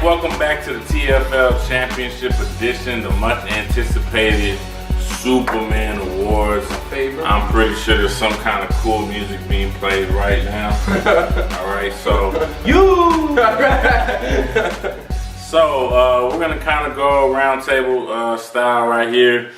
welcome back to the TFL Championship Edition, the much anticipated Superman Awards. I'm pretty sure there's some kind of cool music being played right now. Alright, so we're gonna kind of go round table style right here.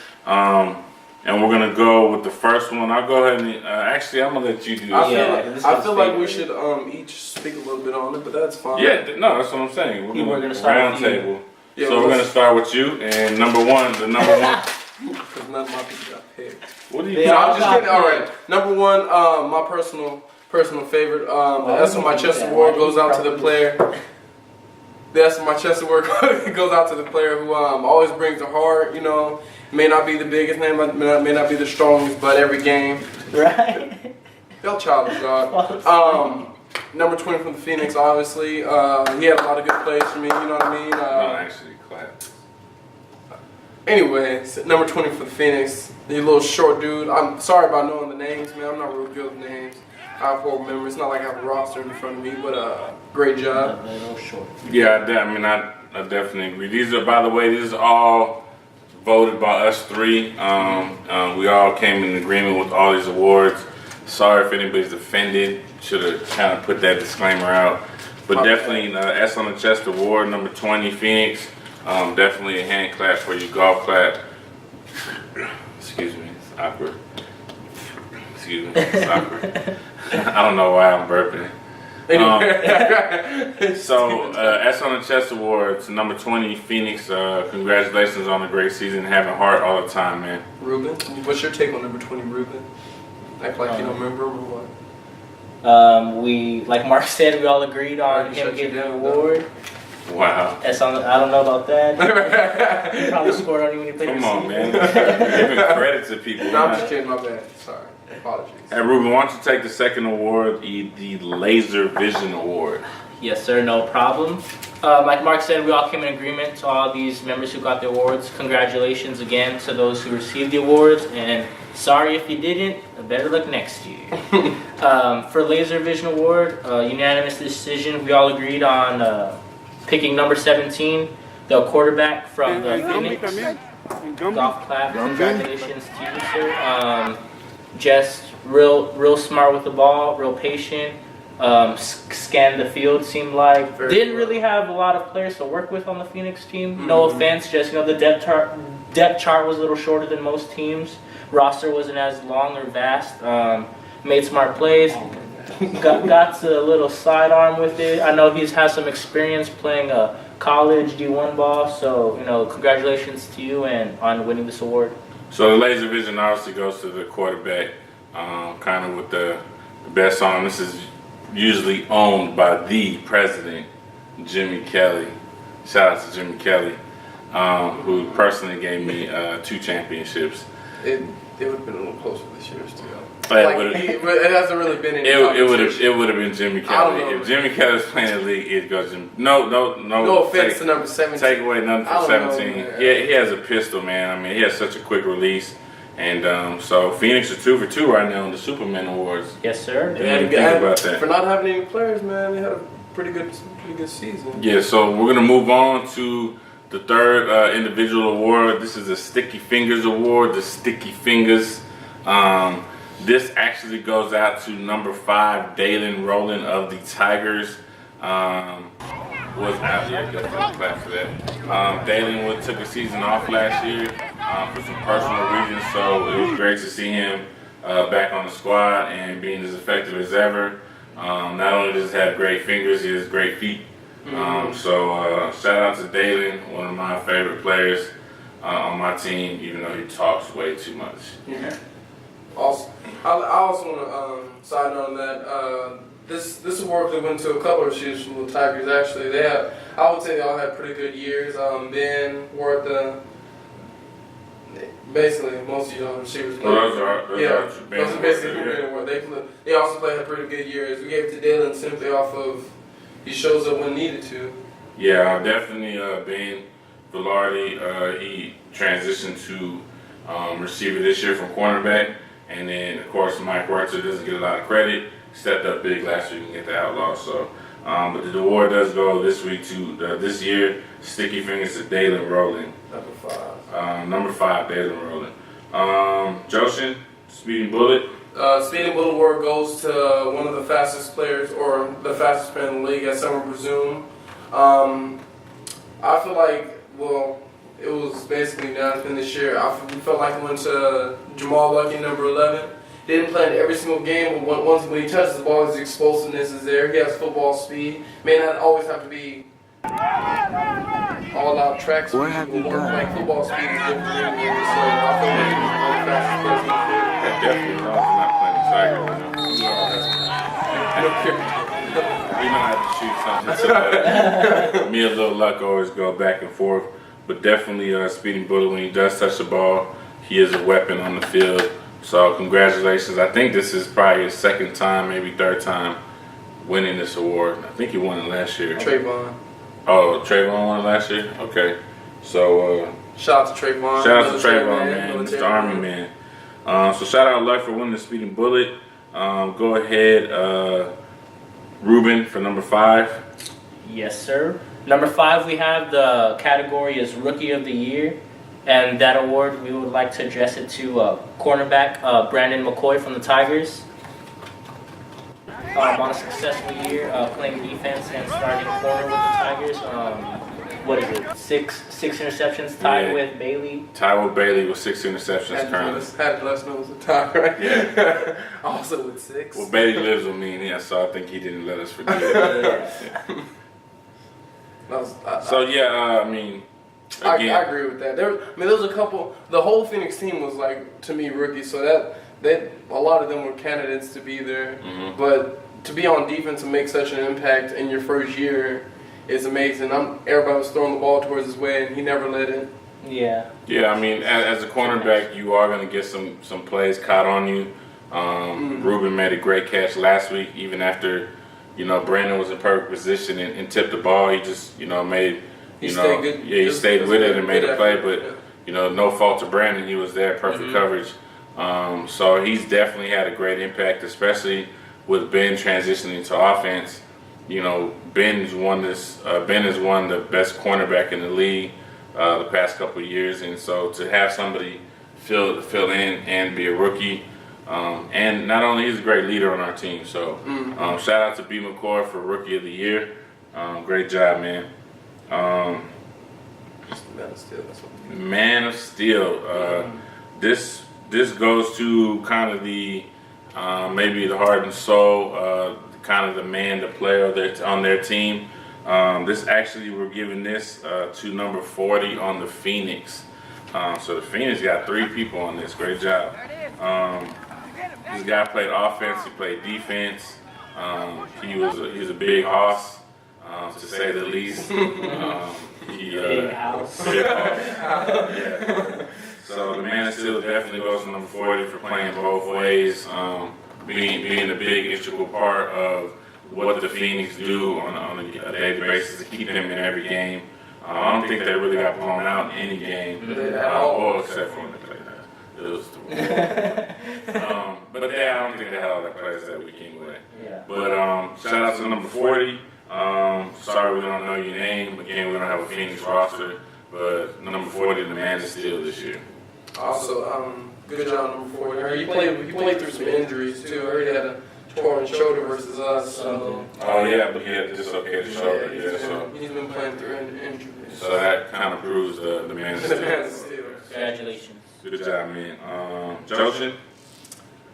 And we're gonna go with the first one. I'll go ahead and actually I'm gonna let you do this. I feel like we should each speak a little bit on it, but that's fine. Yeah, no, that's what I'm saying. We're gonna start round table. Yeah, so we're gonna start with you and the number one. Because none of my people got picked. What do you? I'm just kidding. All right, number one, my personal favorite. The S on my chest award goes out to the player. The S on my chest award goes out to the player who always brings the heart. You know. May not be the biggest name, may not be the strongest, but every game. Right. Y'all childish, dog. Number 20 from the Phoenix, obviously. He had a lot of good plays for me, you know what I mean? No, actually, clap. Anyway, number 20 for the Phoenix. The little short dude. I'm sorry about knowing the names, man. I'm not real good with names. I have horrible memory. It's not like I have a roster in front of me, but great job. Yeah, I definitely agree. These are, by the way, these are all voted by us three. We all came in agreement with all these awards. Sorry if anybody's offended. Should have kind of put that disclaimer out. But definitely S on the Chest Award, number 20, Phoenix. Definitely a hand clap for you, golf clap. Excuse me, it's awkward. Excuse me, it's awkward. I don't know why I'm burping. So S on the Chest Awards, number 20, Phoenix. Congratulations on a great season, having heart all the time, man. Ruben, what's your take on number 20, Ruben? Act like you don't remember him or what? We, like Mark said, we all agreed on him getting the award. Wow. S on the, I don't know about that. He probably scored on you when he played. Come on, man. Giving credit to people. No, I'm just kidding. My bad. Sorry. Apologies. Hey, Ruben, why don't you take the second award, the Laser Vision Award? Yes, sir. No problem. Like Mark said, we all came in agreement to all these members who got the awards. Congratulations again to those who received the awards, and sorry if you didn't. Better luck next year. For Laser Vision Award, unanimous decision. We all agreed on picking number 17, the quarterback from the Phoenix. Golf clap. Congratulations to you, sir. Just real smart with the ball, real patient. Scanned the field, seemed like. Didn't really have a lot of players to work with on the Phoenix team. No offense, just the depth chart was a little shorter than most teams. Roster wasn't as long or vast. Made smart plays. Got a little sidearm with it. I know he's had some experience playing a college D1 ball, so congratulations to you and on winning this award. So the Laser Vision obviously goes to the quarterback, kind of with the best arm. This is usually owned by the president, Jimmy Kelly. Shout out to Jimmy Kelly, who personally gave me 2 championships. It would have been a little closer this year still. It hasn't really been any. It would have been Jimmy Kelly. If Jimmy Kelly's playing the league, it goes Jimmy. No offense to number 17. Take away number 17. He has a pistol, man. I mean, he has such a quick release. And so Phoenix is 2 for 2 right now in the Superman Awards. Yes, sir. Think about that. For not having any players, man, they had a pretty good season. Yeah. So we're gonna move on to the third individual award. This is the Sticky Fingers Award. The Sticky Fingers. This actually goes out to number 5, Daylin Rowland of the Tigers. Was out there, clap for that. Daylin took a season off last year for some personal reasons, so it was great to see him back on the squad and being as effective as ever. Not only does he have great fingers, he has great feet. So shout out to Daylin, one of my favorite players on my team, even though he talks way too much. Yeah. Also, I also want to side on that. This award went to a couple of receivers from the Tigers. Actually, I would say they all had pretty good years. Ben, Worth, basically most of the receivers. Those are basically good award. They also played pretty good years. We gave it to Daylin simply off of he shows up when needed to. Yeah, definitely. Ben Velarde, he transitioned to receiver this year from cornerback. And then, of course, Mike Rutzer doesn't get a lot of credit. Stepped up big last year and get the Outlawz. So But the award does go this week to this year. Sticky fingers to Daylin Rowland. Number 5, Daylin Rowland. Joshin, Speeding Bullet. Speeding Bullet award goes to one of the fastest players, or the fastest player in the league, as some would presume. I feel like, well, it was basically nothing this year. We felt like it went to Jamal Lucky, number 11. Didn't play in every single game, but once when he touches the ball, his explosiveness is there. He has football speed. May not always have to be all-out track speed, but like football speed is different. So I feel like he was one of the fastest players in the field. That definitely knows I'm not playing soccer right now. I don't care. We might have to shoot something. So, me and Lil Luck always go back and forth, but definitely Speeding Bullet, when he does touch the ball, he is a weapon on the field. So congratulations. I think this is probably his 2nd time, maybe 3rd time winning this award. I think he won it last year. Trayvon. Oh, Trayvon won it last year? Okay. So shout out to Trayvon. Shout out to Trayvon, man. Mr. Army man. So shout out Luck for winning the Speeding Bullet. Go ahead, Ruben for number 5. Yes, sir. Number 5, we have the category is Rookie of the Year. And that award, we would like to address it to cornerback Brandon McCoy from the Tigers. On a successful year, playing defense and starting corner with the Tigers. What is it? Six interceptions, tied with Bailey. Tied with Bailey with 6 interceptions currently. Had less knows the tie, right? Yeah. Also with 6. Well, Bailey lives with me, and yeah, so I think he didn't let us forget it. I mean. I agree with that. There was a couple. The whole Phoenix team was like, to me, rookies. So that a lot of them were candidates to be there. Mm-hmm. But to be on defense and make such an impact in your first year is amazing. Everybody was throwing the ball towards his way, and he never let it. Yeah. Yeah, I mean, as a cornerback, you are going to get some plays caught on you. Ruben made a great catch last week, even after Brandon was in perfect position and tipped the ball. He just made. He stayed with it and made a play, but no fault to Brandon. He was there, perfect coverage. So he's definitely had a great impact, especially with Ben transitioning to offense. Ben is one of the best cornerback in the league the past couple of years, and so to have somebody fill in and be a rookie, and not only he's a great leader on our team. So shout out to B. McCoy for Rookie of the Year. Great job, man. Man of Steel. This goes to kind of the maybe the heart and soul, kind of the man, the player on their team. This actually, we're giving this to number 40 on the Phoenix. So the Phoenix got 3 people on this. Great job. This guy played offense. He played defense. He's a big hoss. To say the least. Big house. Yeah. So the man of steel definitely goes to number 40 for playing both ways, being a big integral part of what the Phoenix do on a daily basis to keep them in every game. I don't think they really got blown out in any game, except for when they played that. It was but I don't think they had all that players that week anyway. Yeah. But shout out to number 40. Sorry we don't know your name. Again, we don't have a Phoenix roster, but number 40, the man is still this year. Also, good job, number 40. I heard he played through some injuries too. I heard he had a torn shoulder versus us. So. Oh yeah, but he had dislocated shoulder. Yeah, so he's been playing through injuries. So that kind of proves the man is still. Congratulations. Good job, man. Joshin?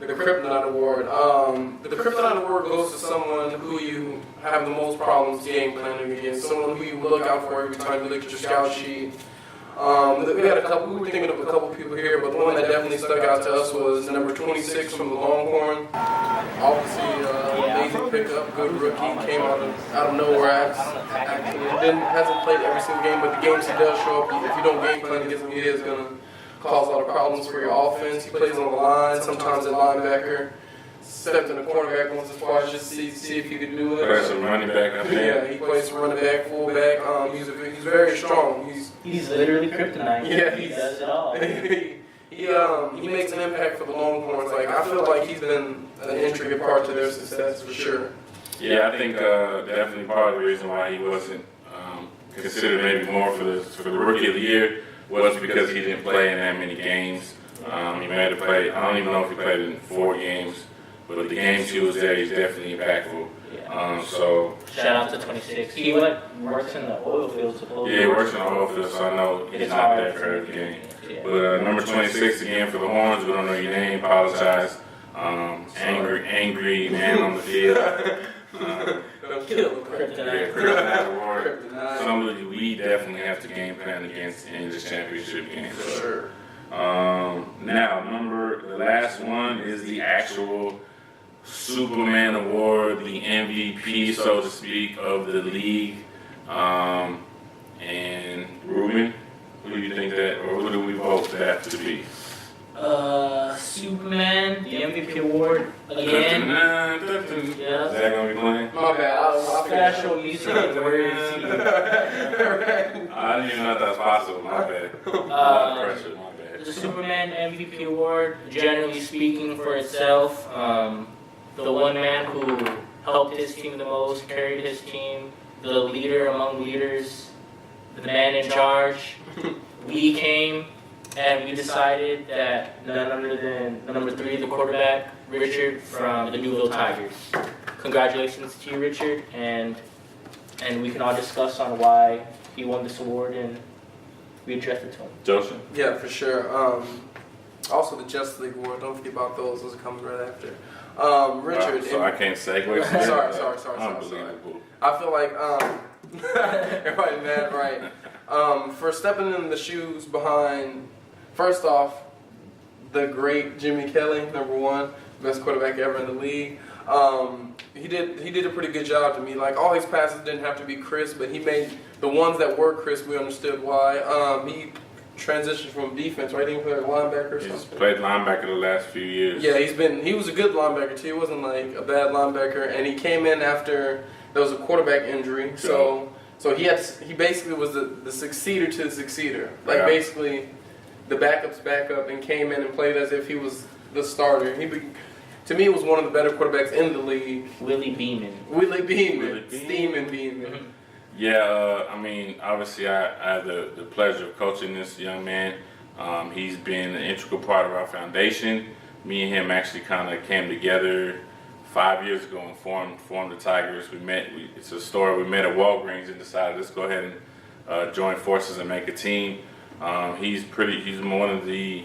The Kryptonite Award. The Kryptonite Award goes to someone who you have the most problems game planning against, someone who you look out for every time you look at your scout sheet. We were thinking of a couple people here, but the one that definitely stuck out to us was number 26 from the Longhorn. Obviously, amazing pickup, good rookie, came out of nowhere. Hasn't played every single game, but the games he does show up, if you don't game plan against him, he is going to cause a lot of problems for your offense. He plays on the line, sometimes at linebacker. Stepped in the cornerback once or twice just to see if he could do it. Plays some running back, I think. Yeah, he plays some running back, fullback. He's very strong. He's literally kryptonite. Yeah, he does it all. He makes an impact for the Longhorns. Like I feel like he's been an intricate part to their success for sure. Yeah, I think definitely part of the reason why he wasn't considered maybe more for the rookie of the year was because he didn't play in that many games. He may have played, I don't even know if he played in 4 games, but the games he was there, he's definitely impactful. So shout out to 26. He works in the oil field supposedly. yeah, he works in the oil field, so I know he's not there for every game. Yeah. But number 26 again for the Horns. We don't know your name. Apologize. Angry man on the field. Kryptonite award. Somebody we definitely have to game plan against in this championship game. Sure. Now, the last one is the actual Superman Award, the MVP, so to speak, of the league. And Ruben, who do you think that, or who do we vote that to be? Superman, the MVP award again. Is that gonna be playing? My bad. Special music and words. I didn't even know that was possible. My bad. Pressure. My bad. The Superman MVP award, generally speaking, for itself, the one man who helped his team the most, carried his team, the leader among leaders, the man in charge. We came and we decided that none other than number 3, the quarterback, Richard from the Ville Tigers. Congratulations to you, Richard, and we can all discuss on why he won this award and we address it to him. Joseph? Yeah, for sure. Also the Justice League Award. Don't forget about those. Those are coming right after. Richard. So I can't segue from that? Sorry. Unbelievable. I feel like everybody mad, right? For stepping in the shoes behind, first off, the great Jimmy Kelly, number 1, best quarterback ever in the league. He did a pretty good job to me. Like, all his passes didn't have to be crisp, but he made the ones that were crisp. We understood why. He transitioned from defense, right? He played linebacker or something. He's played linebacker the last few years. Yeah, he was a good linebacker too. He wasn't like a bad linebacker, and he came in after there was a quarterback injury. So he basically was the succeeder to the succeeder. Like, basically the backup's backup, and came in and played as if he was the starter. To me, was one of the better quarterbacks in the league. Willie Beeman. Steaming Beeman. Yeah, I mean, obviously I have the pleasure of coaching this young man. He's been an integral part of our foundation. Me and him actually kind of came together 5 years ago and formed the Tigers. It's a story. We met at Walgreens and decided let's go ahead and join forces and make a team. He's one of the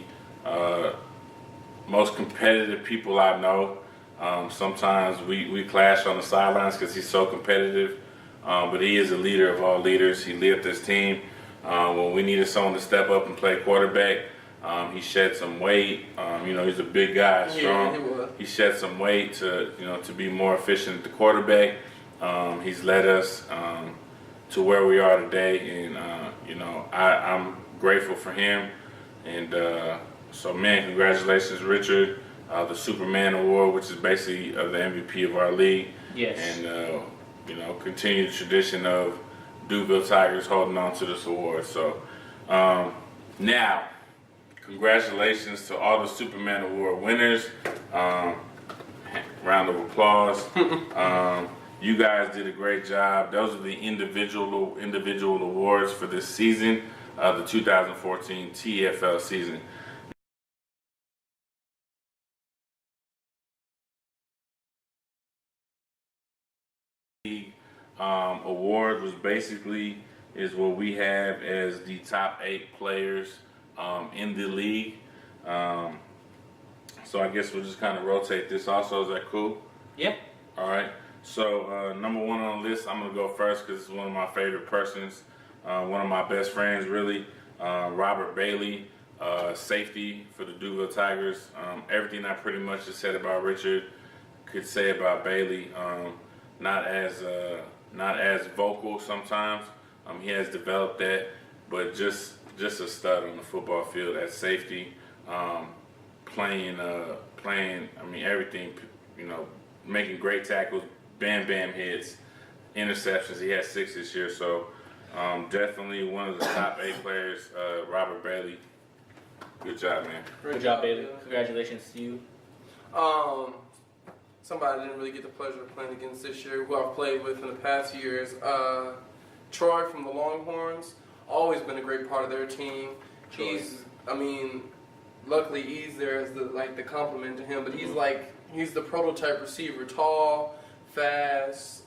most competitive people I know. Sometimes we clash on the sidelines because he's so competitive. But he is a leader of all leaders. He led this team. When we needed someone to step up and play quarterback, he shed some weight. He's a big guy, strong. Yeah, he shed some weight to be more efficient at the quarterback. He's led us to where we are today, and I'm grateful for him. And so, man, congratulations, Richard. The Superman Award, which is basically the MVP of our league. Yes. And continue the tradition of Ville Tigers holding on to this award. So now, congratulations to all the Superman Award winners. Round of applause. You guys did a great job. Those are the individual awards for this season, the 2014 TFL season. Award was basically is what we have as the top 8 players in the league. So I guess we'll just kind of rotate this also. Is that cool? Yep. All right. So number 1 on the list, I'm gonna go first because it's one of my favorite persons, one of my best friends, really. Robert Bailey, safety for the Ville Tigers. Everything I pretty much just said about Richard could say about Bailey. Not as vocal sometimes. He has developed that, but just a stud on the football field at safety, playing. I mean, everything. Making great tackles, bam hits, interceptions. He had 6 this year, so definitely one of the top 8 players. Robert Bailey. Good job, man. Good job, Bailey. Congratulations to you. somebody I didn't really get the pleasure of playing against this year, who I've played with in the past years. Troy from the Longhorns, always been a great part of their team. Troy. Luckily he's there as the compliment to him, but he's the prototype receiver, tall, fast.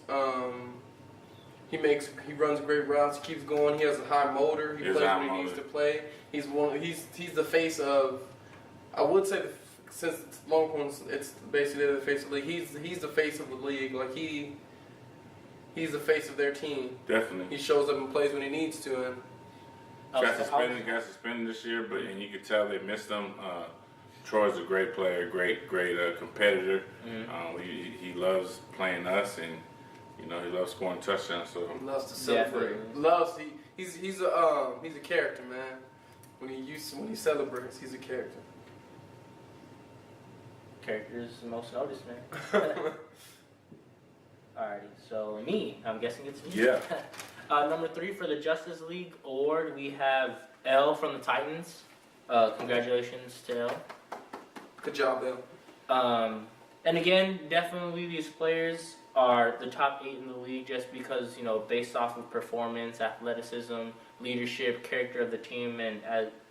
He runs great routes. He keeps going. He has a high motor. He plays when he needs to play. He's the face of, I would say, since it's Longhorns, it's basically the face of the league. He's the face of the league. Like he's the face of their team. Definitely. He shows up and plays when he needs to. And got suspended this year, and you could tell they missed him. Troy's a great player, great competitor. He loves playing us, and he loves scoring touchdowns. So he loves to celebrate. He's a character, man. When he celebrates, he's a character. Character is the most noticed, man. Alrighty, so me, I'm guessing it's me. Yeah. Number 3 for the Justice League award, we have L from the Titans. Congratulations to L. Good job, Bill. And again, definitely these players are the top 8 in the league just because, based off of performance, athleticism, leadership, character of the team, and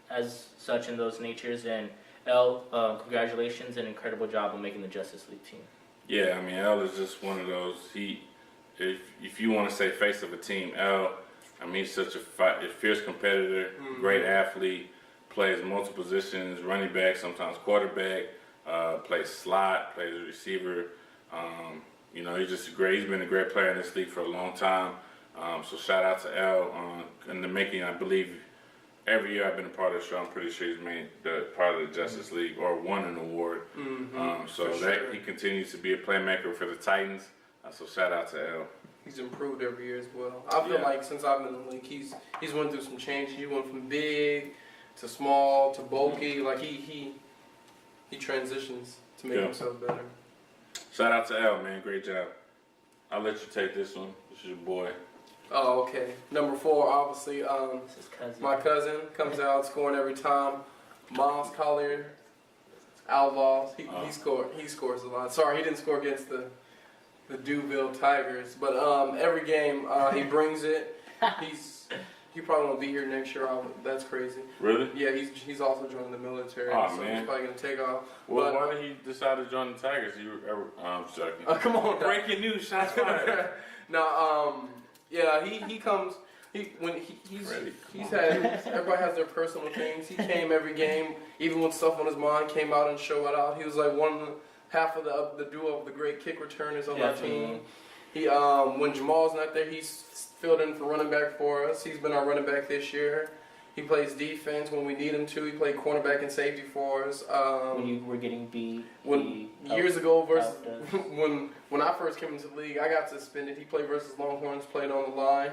as such in those natures. And L, congratulations and incredible job on making the Justice League team. Yeah, L is just one of those. If you want to say face of a team, L, he's such a fierce competitor, great athlete, plays multiple positions, running back, sometimes quarterback, plays slot, plays receiver. He's just great. He's been a great player in this league for a long time. So shout out to L in the making. I believe every year I've been a part of the show, I'm pretty sure he's made the part of the Justice League or won an award. He continues to be a playmaker for the Titans. So shout out to L. He's improved every year as well. I feel like since I've been in the league, he's went through some changes. He went from big to small to bulky. Like he transitions to make himself better. Shout out to L, man. Great job. I'll let you take this one. This is your boy. Oh, okay. Number 4, obviously, my cousin comes out scoring every time. Myles, Collier, Outlawz. He scores a lot. Sorry, he didn't score against the Ville Tigers, but every game he brings it. He probably won't be here next year. That's crazy. Really? Yeah, he's also joining the military. Oh, so man. He's probably gonna take off. Well, why did he decide to join the Tigers? I'm joking. Come on, breaking news, shots fired. Yeah, he comes. Everybody has their personal things. He came every game, even with stuff on his mind, came out and showed it out. He was like half of the duo of the great kick returners on our team. He when Jamal's not there, he's filled in for running back for us. He's been our running back this year. He plays defense when we need him to. He played cornerback and safety for us. When you were getting beat, years ago versus when I first came into the league, I got suspended. He played versus Longhorns, played on the line.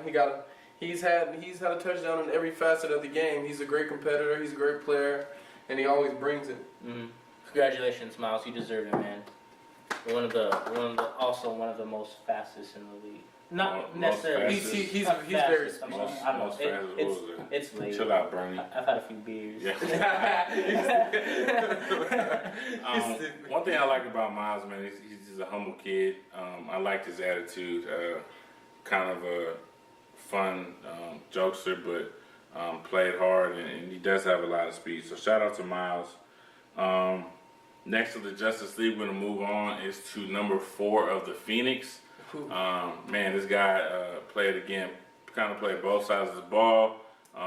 He's had a touchdown in every facet of the game. He's a great competitor. He's a great player, and he always brings it. Congratulations, Myles. You deserve it, man. One of the most fastest in the league. Not necessarily. He's very smart. It's late. Chill out, Bernie. I've had a few beers. Yeah. One thing I like about Myles, man, he's just a humble kid. I liked his attitude. Kind of a fun jokester, but played hard, and he does have a lot of speed. So shout out to Myles. Next to the Justice League, we're going to move on is to number 4 of the Phoenix. Man, this guy played both sides of the ball.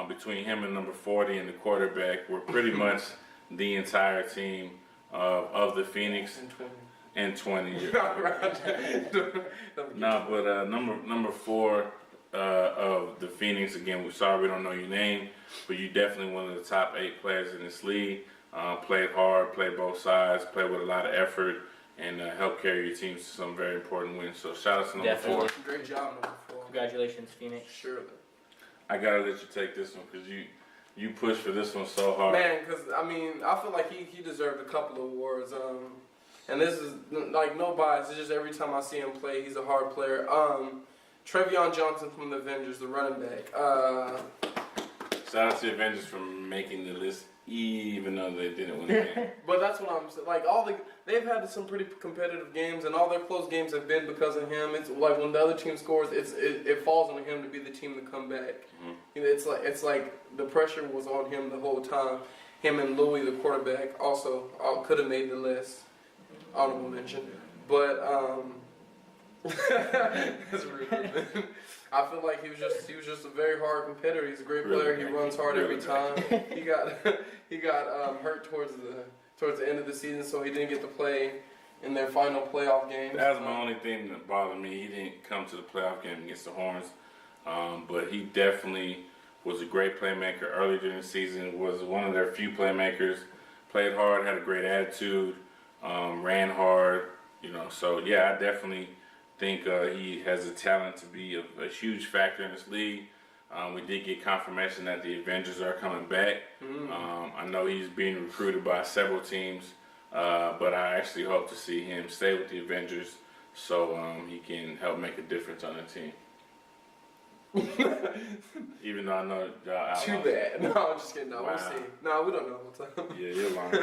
Between him and number 40 and the quarterback, we're pretty much the entire team of the Phoenix. And 20. Number 4 of the Phoenix, again, we're sorry we don't know your name, but you're definitely one of the top 8 players in this league. Played hard, played both sides, played with a lot of effort, and helped carry your team to some very important wins. So shout out to number 4. Great job, number 4. Congratulations, Phoenix. Surely. I gotta let you take this one because you pushed for this one so hard. Man, because I feel like he deserved a couple of awards. And this is like no bias. It's just every time I see him play, he's a hard player. Trevion Johnson from the Avengers, the running back. Shout out to the Avengers for making the list, even though they didn't win the game. But that's what I'm saying. Like they've had some pretty competitive games, and all their close games have been because of him. It's like when the other team scores, it falls on him to be the team to come back. Mm-hmm. You know, it's like the pressure was on him the whole time. Him and Louis, the quarterback, also could have made the list. Honorable mention, but that's rude. I feel like he was just a very hard competitor. He's a great player. He runs hard every time. He got hurt towards the end of the season, so he didn't get to play in their final playoff game. That was my only thing that bothered me. He didn't come to the playoff game against the Horns, but he definitely was a great playmaker early during the season. Was one of their few playmakers. Played hard, had a great attitude, ran hard. You know, so yeah, I definitely think he has a talent to be a huge factor in this league. We did get confirmation that the Avengers are coming back. I know he's being recruited by several teams, but I actually hope to see him stay with the Avengers so he can help make a difference on the team. Even though I know y'all Too bad. No, I'm just kidding. No, Wow. we'll see. No, we don't know what's up. Yeah, you're lying.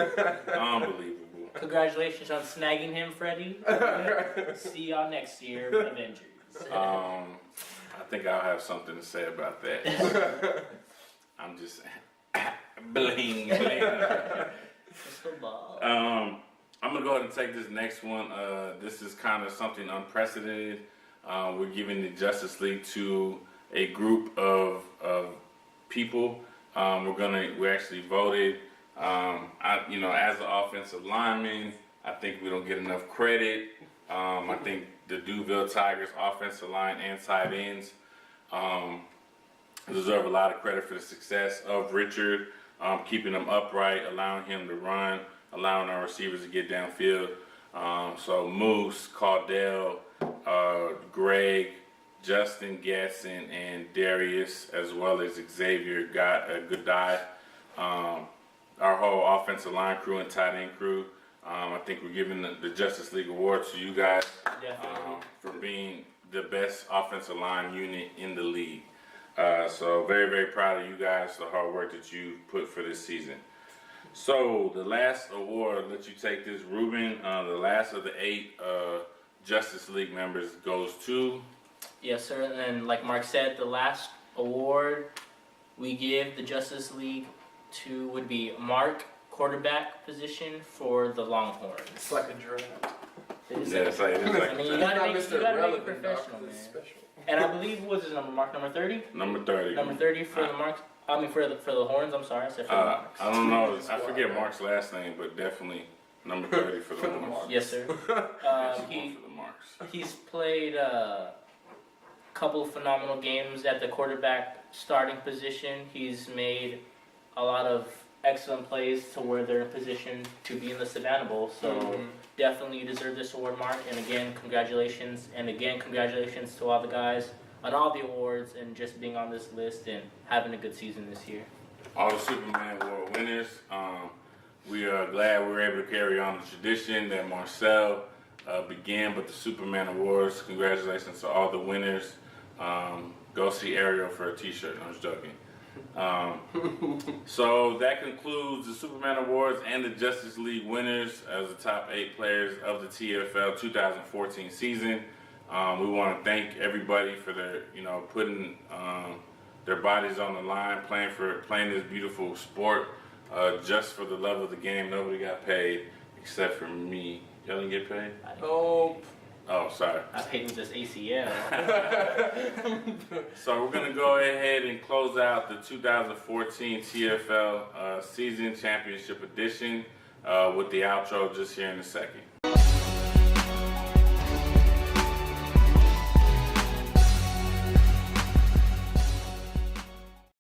Unbelievable. Congratulations on snagging him, Freddie. See y'all next year, Avengers. I think I'll have something to say about that. I'm just bling. Crystal ball. I'm gonna go ahead and take this next one. This is kind of something unprecedented. We're giving the Justice League to a group of people. We actually voted. As an offensive lineman, I think we don't get enough credit. I think the Ville Tigers offensive line and tight ends deserve a lot of credit for the success of Richard, keeping them upright, allowing him to run, allowing our receivers to get downfield. So Moose, Caudell, Greg, Justin, Gatson, and Darius, as well as Xavier, got a good dive. Our whole offensive line crew and tight end crew. I think we're giving the Justice League Award to you guys for being the best offensive line unit in the league. So very, very proud of you guys, the hard work that you put for this season. So the last award, I'll let you take this, Ruben. The last of the 8 Justice League members goes to... Yes, sir. And like Mark said, the last award we give the Justice League to would be Mark, quarterback position for the Longhorns. It's like a draft. It's like I mean, you gotta make it Relevant, professional, This is man. special. And I believe what was his number, Mark, number 30? number 30. Number 30 for the Marks. I mean, for the Horns. I'm sorry, I said for the Marks. I don't know. I forget Mark's last name, but definitely number 30 for the Marks. Yes, sir. For the Marks. He's played a couple of phenomenal games at the quarterback starting position. He's made a lot of excellent plays to where they're in position to be in the Savannah Bowl. So definitely you deserve this award, Mark. And again, congratulations. And again, congratulations to all the guys on all the awards and just being on this list and having a good season this year. All the Superman Award winners. We are glad we were able to carry on the tradition that Marcel began with the Superman Awards. Congratulations to all the winners. Go see Ariel for a t-shirt. I'm just joking. So that concludes the Superman Awards and the Justice League winners as the top 8 players of the TFL 2014 season. We want to thank everybody for their, putting their bodies on the line, playing this beautiful sport just for the love of the game. Nobody got paid except for me. Y'all didn't get paid? Oh, sorry. I paid with this ACL. So we're going to go ahead and close out the 2014 TFL Season Championship Edition with the outro just here in a second.